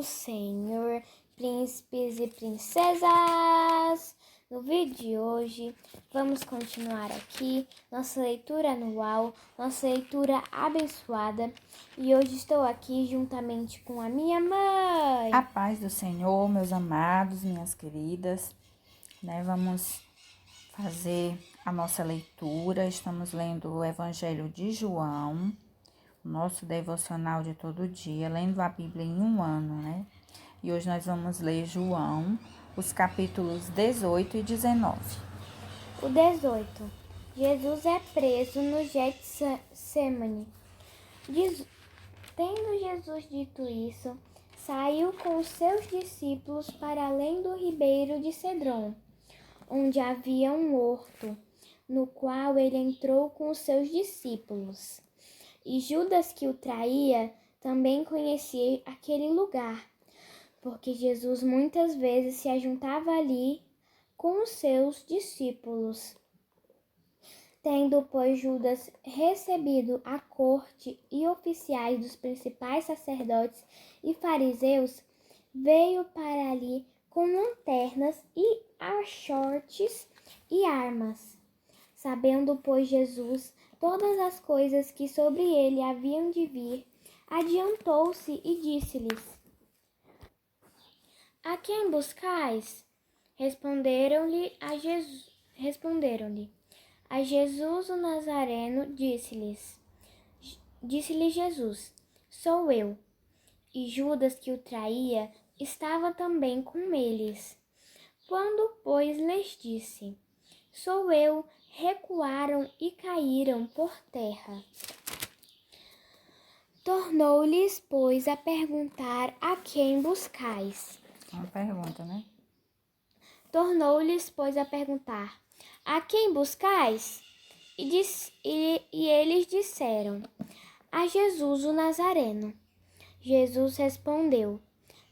do Senhor, príncipes e princesas! No vídeo de hoje, vamos continuar aqui nossa leitura anual, nossa leitura abençoada. E hoje estou aqui juntamente com a minha mãe. A paz do Senhor, meus amados, minhas queridas, Vamos fazer a nossa leitura. Estamos lendo o Evangelho de João, o nosso devocional de todo dia, lendo a Bíblia em um ano, E hoje nós vamos ler João, os capítulos 18 e 19. O 18. Jesus é preso no Getsemane. Tendo Jesus dito isso, saiu com os seus discípulos para além do ribeiro de Cedron, onde havia um horto, no qual ele entrou com os seus discípulos. E Judas, que o traía, também conhecia aquele lugar, porque Jesus muitas vezes se ajuntava ali com os seus discípulos. Tendo, pois, Judas recebido a corte e oficiais dos principais sacerdotes e fariseus, veio para ali com lanternas e achortes e armas. Sabendo, pois, Jesus todas as coisas que sobre ele haviam de vir, adiantou-se e disse-lhes: A quem buscais? Responderam-lhe a Jesus o Nazareno. Disse-lhe Jesus: Sou eu. E Judas, que o traía, estava também com eles. Quando, pois, lhes disse: Sou eu, recuaram e caíram por terra. Tornou-lhes, pois, a perguntar: A quem buscais? Uma pergunta, Tornou-lhes, pois, a perguntar: A quem buscais? E eles disseram: A Jesus o Nazareno. Jesus respondeu: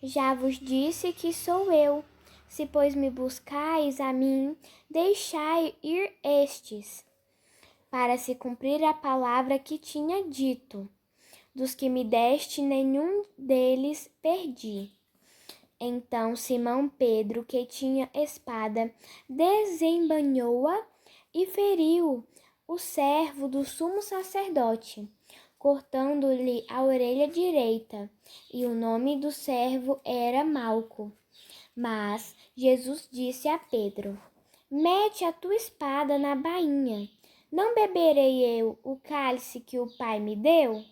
Já vos disse que sou eu. Se, pois, me buscais a mim, deixai ir estes, para se cumprir a palavra que tinha dito: Dos que me deste, nenhum deles perdi. Então Simão Pedro, que tinha espada, desembainhou-a e feriu o servo do sumo sacerdote, cortando-lhe a orelha direita, e o nome do servo era Malco. Mas Jesus disse a Pedro: Mete a tua espada na bainha. Não beberei eu o cálice que o Pai me deu?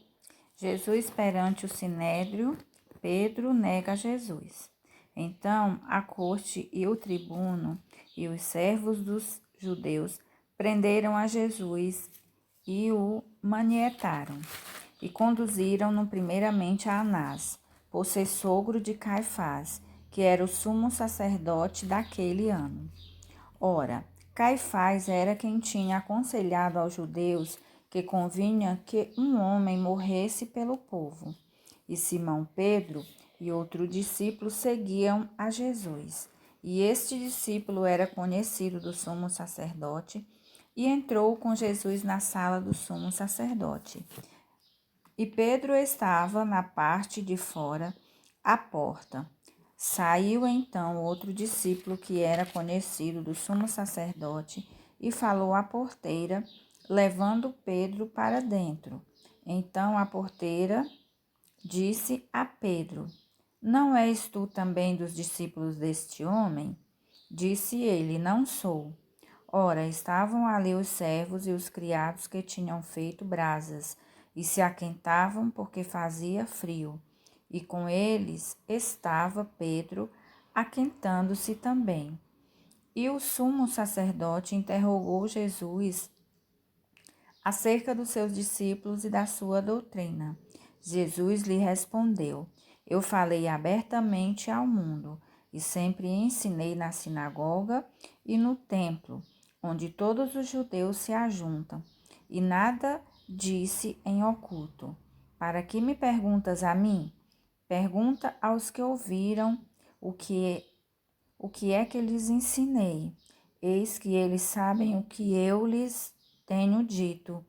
Jesus perante o sinédrio, Pedro nega Jesus. Então a corte e o tribuno e os servos dos judeus prenderam a Jesus e o manietaram, e conduziram-no primeiramente a Anás, por ser sogro de Caifás, que era o sumo sacerdote daquele ano. Ora, Caifás era quem tinha aconselhado aos judeus que convinha que um homem morresse pelo povo. E Simão Pedro e outro discípulo seguiam a Jesus. E este discípulo era conhecido do sumo sacerdote e entrou com Jesus na sala do sumo sacerdote. E Pedro estava na parte de fora, à porta. Saiu então outro discípulo que era conhecido do sumo sacerdote e falou à porteira, levando Pedro para dentro. Então a porteira disse a Pedro: Não és tu também dos discípulos deste homem? Disse ele: Não sou. Ora, estavam ali os servos e os criados que tinham feito brasas e se aquentavam porque fazia frio. E com eles estava Pedro, aquentando-se também. E o sumo sacerdote interrogou Jesus acerca dos seus discípulos e da sua doutrina. Jesus lhe respondeu: Eu falei abertamente ao mundo e sempre ensinei na sinagoga e no templo, onde todos os judeus se ajuntam, e nada disse em oculto. Para que me perguntas a mim? Pergunta aos que ouviram o que é que lhes ensinei. Eis que eles sabem o que eu lhes tenho dito.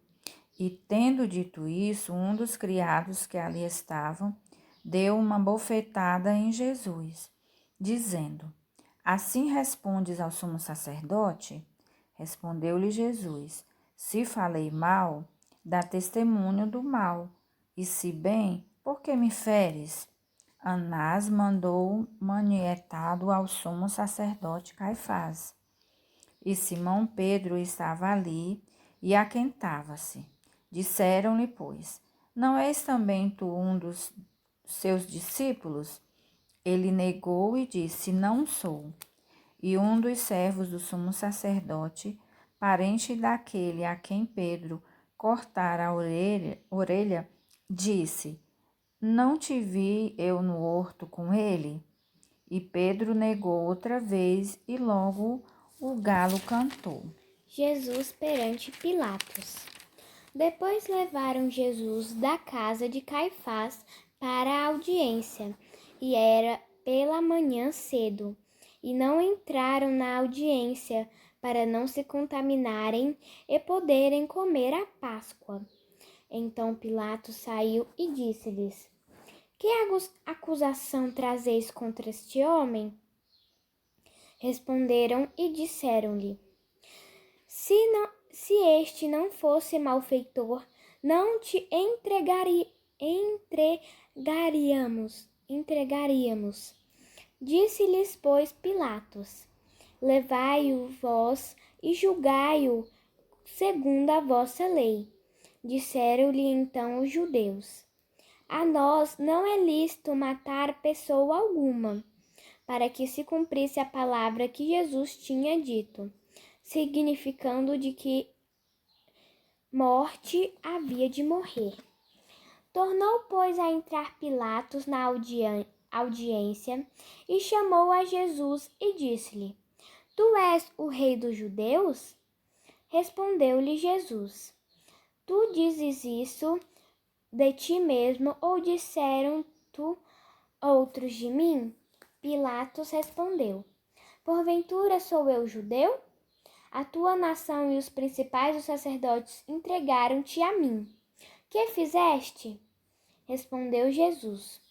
E tendo dito isso, um dos criados que ali estavam deu uma bofetada em Jesus, dizendo: Assim respondes ao sumo sacerdote? Respondeu-lhe Jesus: Se falei mal, dá testemunho do mal, e se bem, por que me feres? Anás mandou manietado ao sumo sacerdote Caifás. E Simão Pedro estava ali e aquentava-se. Disseram-lhe, pois, não és também tu um dos seus discípulos? Ele negou e disse, não sou. E um dos servos do sumo sacerdote, parente daquele a quem Pedro cortara a orelha, disse, não te vi eu no horto com ele? E Pedro negou outra vez e logo o galo cantou. Jesus perante Pilatos. Depois levaram Jesus da casa de Caifás para a audiência, e era pela manhã cedo, e não entraram na audiência para não se contaminarem e poderem comer a Páscoa. Então Pilatos saiu e disse-lhes: Que acusação trazeis contra este homem? Responderam e disseram-lhe: Se este não fosse malfeitor, não te entregaríamos. Disse-lhes, pois, Pilatos: Levai-o vós e julgai-o segundo a vossa lei. Disseram-lhe então os judeus: A nós não é lícito matar pessoa alguma, para que se cumprisse a palavra que Jesus tinha dito, significando de que morte havia de morrer. Tornou, pois, a entrar Pilatos na audiência e chamou a Jesus e disse-lhe: Tu és o rei dos judeus? Respondeu-lhe Jesus: Tu dizes isso de ti mesmo ou disseram-tu outros de mim? Pilatos respondeu: Porventura sou eu judeu? A tua nação e os principais dos sacerdotes entregaram-te a mim. Que fizeste? Respondeu Jesus: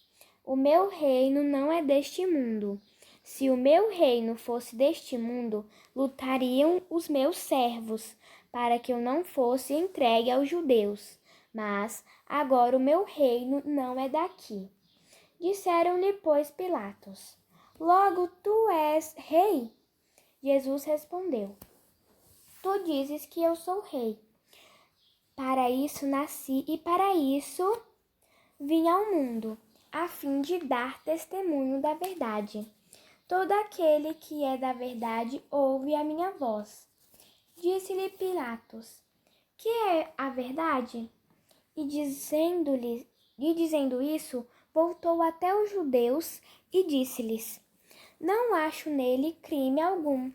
O meu reino não é deste mundo. Se o meu reino fosse deste mundo, lutariam os meus servos, para que eu não fosse entregue aos judeus. Mas agora o meu reino não é daqui. Disseram-lhe, pois, Pilatos: Logo tu és rei? Jesus respondeu: Tu dizes que eu sou rei. Para isso nasci e para isso vim ao mundo, a fim de dar testemunho da verdade. Todo aquele que é da verdade ouve a minha voz. Disse-lhe Pilatos: Que é a verdade? E dizendo isso, voltou até os judeus e disse-lhes: Não acho nele crime algum.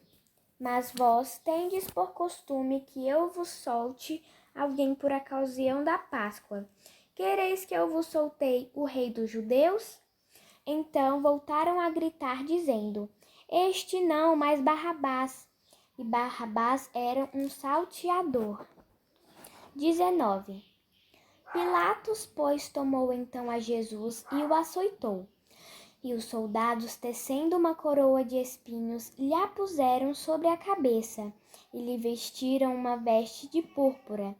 Mas vós tendes por costume que eu vos solte alguém por ocasião da Páscoa. Quereis que eu vos soltei o rei dos judeus? Então voltaram a gritar, dizendo: Este não, mas Barrabás. E Barrabás era um salteador. 19. Pilatos, pois, tomou então a Jesus e o açoitou. E os soldados, tecendo uma coroa de espinhos, lhe a puseram sobre a cabeça, e lhe vestiram uma veste de púrpura.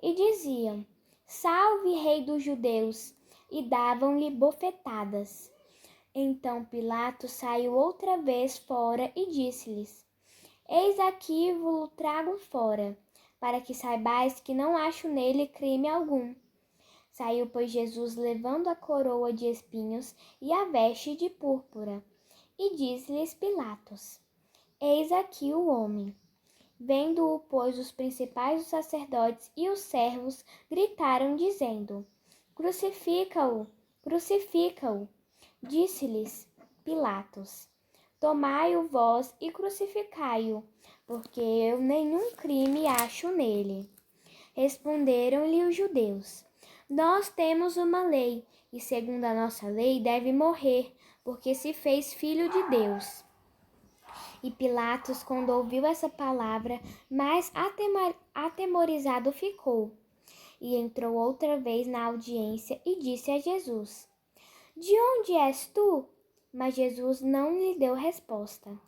E diziam: Salve, Rei dos Judeus! E davam-lhe bofetadas. Então Pilatos saiu outra vez fora e disse-lhes: Eis aqui vos trago fora, para que saibais que não acho nele crime algum. Saiu, pois, Jesus levando a coroa de espinhos e a veste de púrpura. E disse-lhes Pilatos: Eis aqui o homem. Vendo-o, pois, os principais dos sacerdotes e os servos gritaram, dizendo: Crucifica-o! Crucifica-o! Disse-lhes Pilatos: Tomai-o vós e crucificai-o, porque eu nenhum crime acho nele. Responderam-lhe os judeus: Nós temos uma lei, e segundo a nossa lei deve morrer, porque se fez filho de Deus. E Pilatos, quando ouviu essa palavra, mais atemorizado ficou. E entrou outra vez na audiência e disse a Jesus: De onde és tu? Mas Jesus não lhe deu resposta.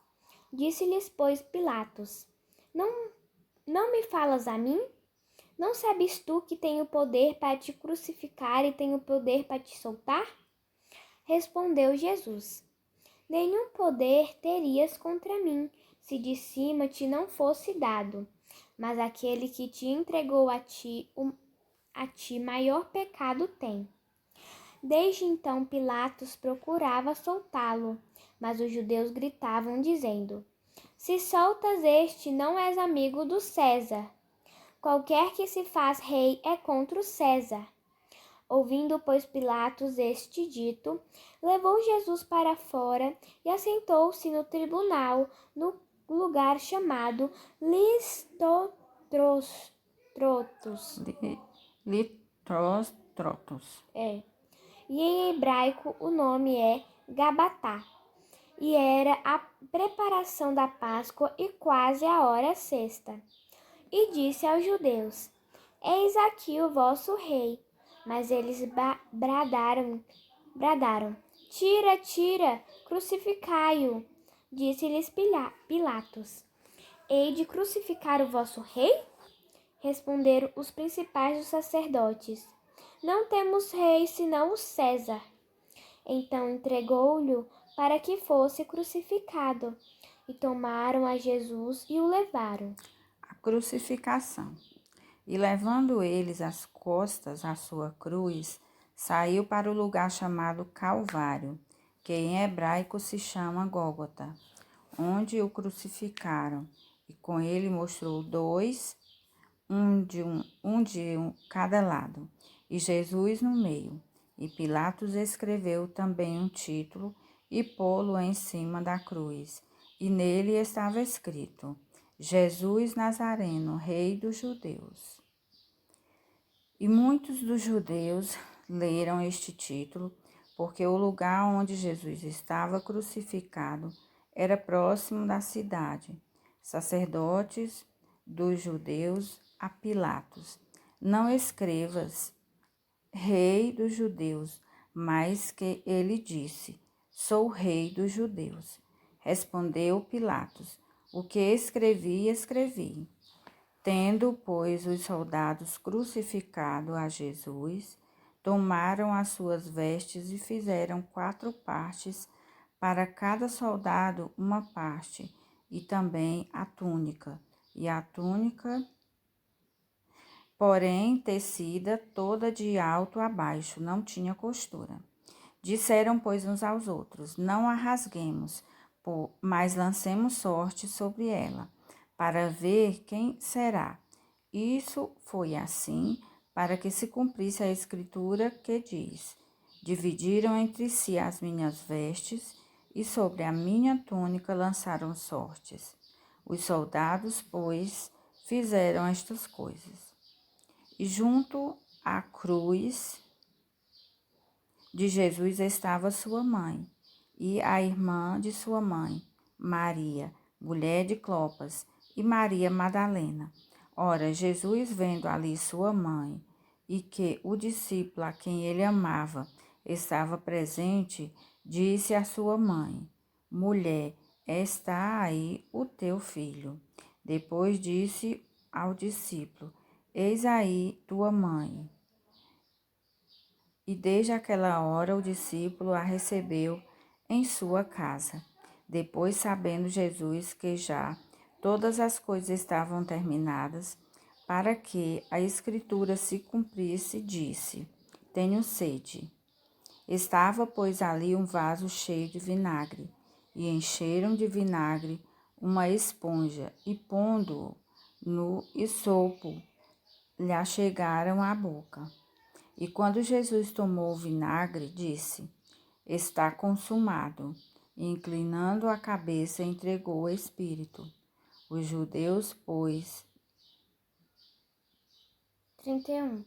Disse-lhes, pois, Pilatos: Não me falas a mim? Não sabes tu que tenho poder para te crucificar e tenho poder para te soltar? Respondeu Jesus: Nenhum poder terias contra mim, se de cima te não fosse dado. Mas aquele que te entregou a ti maior pecado tem. Desde então Pilatos procurava soltá-lo, mas os judeus gritavam, dizendo: Se soltas este, não és amigo do César. Qualquer que se faz rei é contra o César. Ouvindo, pois, Pilatos este dito, levou Jesus para fora e assentou-se no tribunal, no lugar chamado Listótrotos. Litrostrotos. E em hebraico o nome é Gabatá. E era a preparação da Páscoa e quase a hora sexta. E disse aos judeus: Eis aqui o vosso rei. Mas eles bradaram: Tira, tira, crucificai-o. Disse-lhes Pilatos: Hei de crucificar o vosso rei? Responderam os principais dos sacerdotes: Não temos rei senão o César. Então entregou-lhe para que fosse crucificado. E tomaram a Jesus e o levaram. A crucificação. E levando eles as costas à sua cruz, saiu para o lugar chamado Calvário, que em hebraico se chama Gólgota, onde o crucificaram, e com ele mostrou dois, um de cada lado, e Jesus no meio. E Pilatos escreveu também um título e pô-lo em cima da cruz, e nele estava escrito: Jesus Nazareno, Rei dos Judeus. E muitos dos judeus leram este título, porque o lugar onde Jesus estava crucificado era próximo da cidade. Sacerdotes dos judeus a Pilatos: Não escrevas Rei dos Judeus, mas que ele disse: Sou Rei dos Judeus. Respondeu Pilatos: O que escrevi, escrevi. Tendo, pois, os soldados crucificado a Jesus, tomaram as suas vestes e fizeram 4 partes, para cada soldado uma parte, e também a túnica. E a túnica, porém, tecida toda de alto a baixo, não tinha costura. Disseram, pois, uns aos outros: Não a rasguemos, mas lancemos sorte sobre ela, para ver quem será. Isso foi assim, para que se cumprisse a escritura que diz: Dividiram entre si as minhas vestes, e sobre a minha túnica lançaram sortes. Os soldados, pois, fizeram estas coisas. E junto à cruz de Jesus estava sua mãe, e a irmã de sua mãe, Maria, mulher de Clopas, e Maria Madalena. Ora, Jesus, vendo ali sua mãe, e que o discípulo a quem ele amava estava presente, disse à sua mãe: Mulher, está aí o teu filho. Depois disse ao discípulo: Eis aí tua mãe. E desde aquela hora o discípulo a recebeu em sua casa. Depois, sabendo Jesus que já todas as coisas estavam terminadas, para que a escritura se cumprisse, disse: Tenho sede. Estava, pois, ali um vaso cheio de vinagre, e encheram de vinagre uma esponja, e pondo-o no esopo, lhe achegaram à boca. E quando Jesus tomou o vinagre, disse: Está consumado. E inclinando a cabeça, entregou o espírito. Os judeus, pois, 31.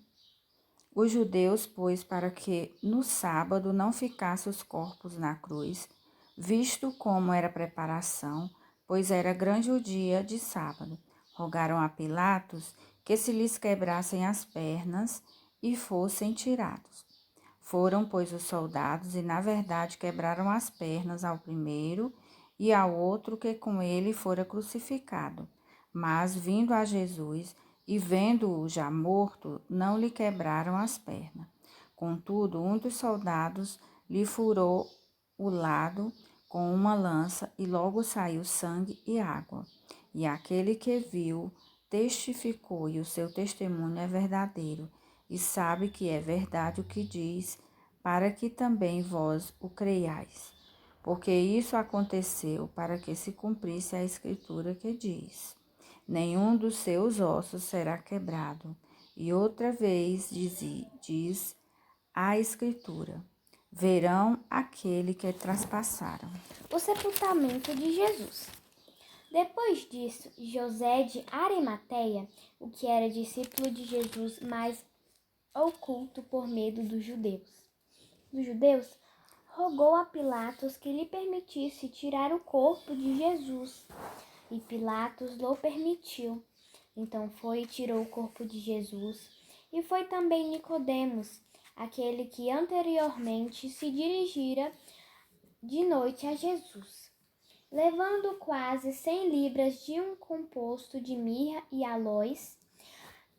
Para que no sábado não ficassem os corpos na cruz, visto como era preparação, pois era grande o dia de sábado, rogaram a Pilatos que se lhes quebrassem as pernas e fossem tirados. Foram, pois, os soldados e, na verdade, quebraram as pernas ao primeiro e ao outro que com ele fora crucificado. Mas, vindo a Jesus e vendo-o já morto, não lhe quebraram as pernas. Contudo, um dos soldados lhe furou o lado com uma lança e logo saiu sangue e água. E aquele que viu testificou, e o seu testemunho é verdadeiro, e sabe que é verdade o que diz, para que também vós o creiais. Porque isso aconteceu para que se cumprisse a escritura que diz: nenhum dos seus ossos será quebrado. E outra vez diz a escritura: verão aquele que traspassaram. O sepultamento de Jesus. Depois disso, José de Arimateia, o que era discípulo de Jesus, mas oculto por medo dos judeus, rogou a Pilatos que lhe permitisse tirar o corpo de Jesus. E Pilatos lhe permitiu. Então foi e tirou o corpo de Jesus. E foi também Nicodemos, aquele que anteriormente se dirigira de noite a Jesus, levando quase 100 libras de um composto de mirra e aloés.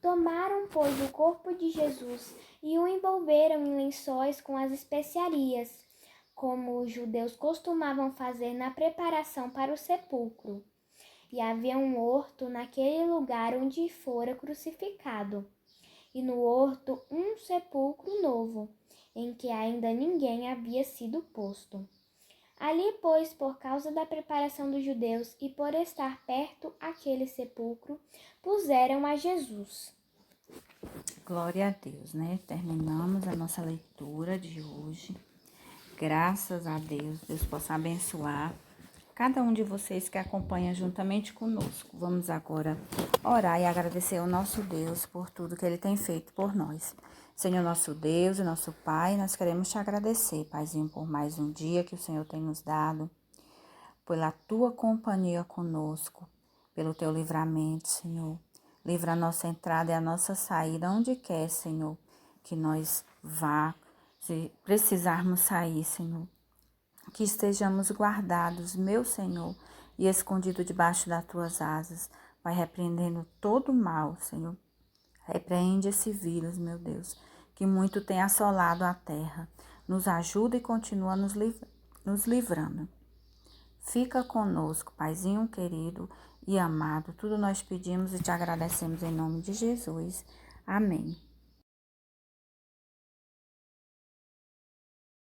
Tomaram, pois, o corpo de Jesus e o envolveram em lençóis com as especiarias, como os judeus costumavam fazer na preparação para o sepulcro. E havia um horto naquele lugar onde fora crucificado, e no horto um sepulcro novo, em que ainda ninguém havia sido posto. Ali, pois, por causa da preparação dos judeus e por estar perto aquele sepulcro, puseram a Jesus. Glória a Deus, né? Terminamos a nossa leitura de hoje. Graças a Deus, Deus possa abençoar cada um de vocês que acompanha juntamente conosco. Vamos agora orar e agradecer ao nosso Deus por tudo que Ele tem feito por nós. Senhor, nosso Deus e nosso Pai, nós queremos te agradecer, Paizinho, por mais um dia que o Senhor tem nos dado, pela tua companhia conosco, pelo teu livramento, Senhor. Livra a nossa entrada e a nossa saída, onde quer, Senhor, que nós vá, se precisarmos sair, Senhor. Que estejamos guardados, meu Senhor, e escondidos debaixo das tuas asas. Vai repreendendo todo o mal, Senhor. Repreende esse vírus, meu Deus, que muito tem assolado a terra. Nos ajuda e continua nos livrando. Fica conosco, Paizinho querido e amado. Tudo nós pedimos e te agradecemos em nome de Jesus. Amém.